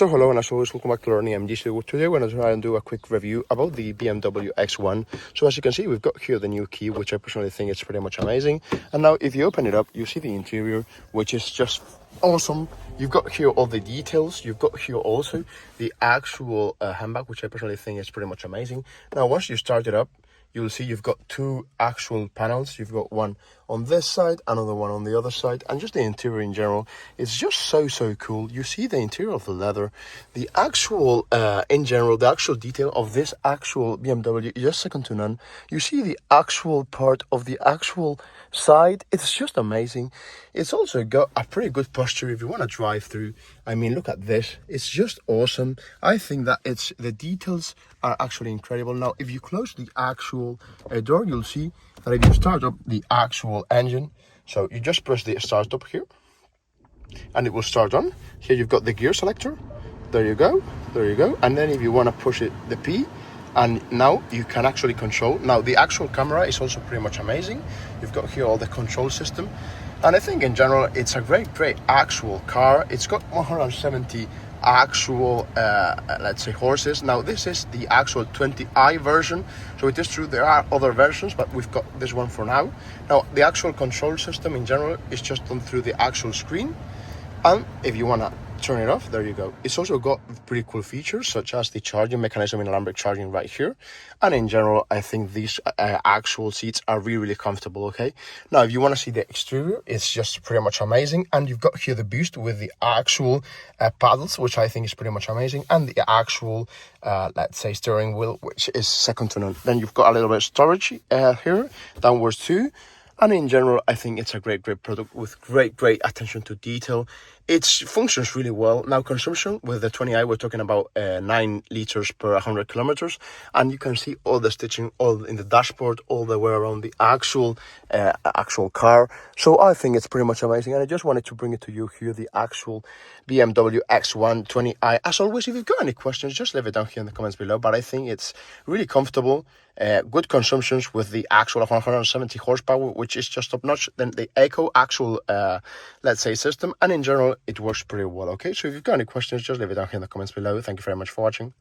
So hello, and as always, welcome back to Learning MG. So today we're going to try and do a quick review about the BMW X1. So as you can see, we've got here the new key, which I personally think is pretty much amazing. And now if you open it up, you see the interior, which is just awesome. You've got here all the details. You've got here also the actual handbag, which I personally think is pretty much amazing. Now once you start it up, you'll see you've got two actual panels. You've got one on this side, another one on the other side, and just the interior in general. It's just so cool. You see the interior of the leather, the actual, in general, the actual detail of this actual BMW is just second to none. You see the actual part of the actual side. It's just amazing. It's also got a pretty good posture if you want to drive through. I mean, look at this. It's just awesome. I think that the details are actually incredible. Now, if you close the actual door, you'll see that if you start up the actual engine, so you just press the start up here and it will start on. Here you've got the gear selector. There you go. And then if you want to push it, the P, and now you can actually control. Now the actual camera is also pretty much amazing. You've got here all the control system, and I think in general it's a great actual car. It's got 170 actual let's say horses. Now this is the actual 20i version, so it is true there are other versions, but we've got this one for now. Now the actual control system in general is just done through the actual screen, and if you want to turn it off, there you go. It's also got pretty cool features such as the charging mechanism, inalambric charging right here, and in general I think these actual seats are really comfortable. Okay, now if you want to see the exterior, it's just pretty much amazing, and you've got here the boost with the actual paddles, which I think is pretty much amazing, and the actual let's say steering wheel, which is second to none. Then you've got a little bit of storage here downwards too. And in general, I think it's a great product with great attention to detail. It functions really well. Now, consumption with the 20i, we're talking about 9 liters per 100 kilometers. And you can see all the stitching all in the dashboard, all the way around the actual car. So I think it's pretty much amazing. And I just wanted to bring it to you here, the actual BMW X1 20i. As always, if you've got any questions, just leave it down here in the comments below. But I think it's really comfortable. Good consumptions with the actual 170 horsepower, which is just top notch. Then the Eco actual let's say system, and in general it works pretty well. Okay, so if you've got any questions, just leave it down here in the comments below. Thank you very much for watching.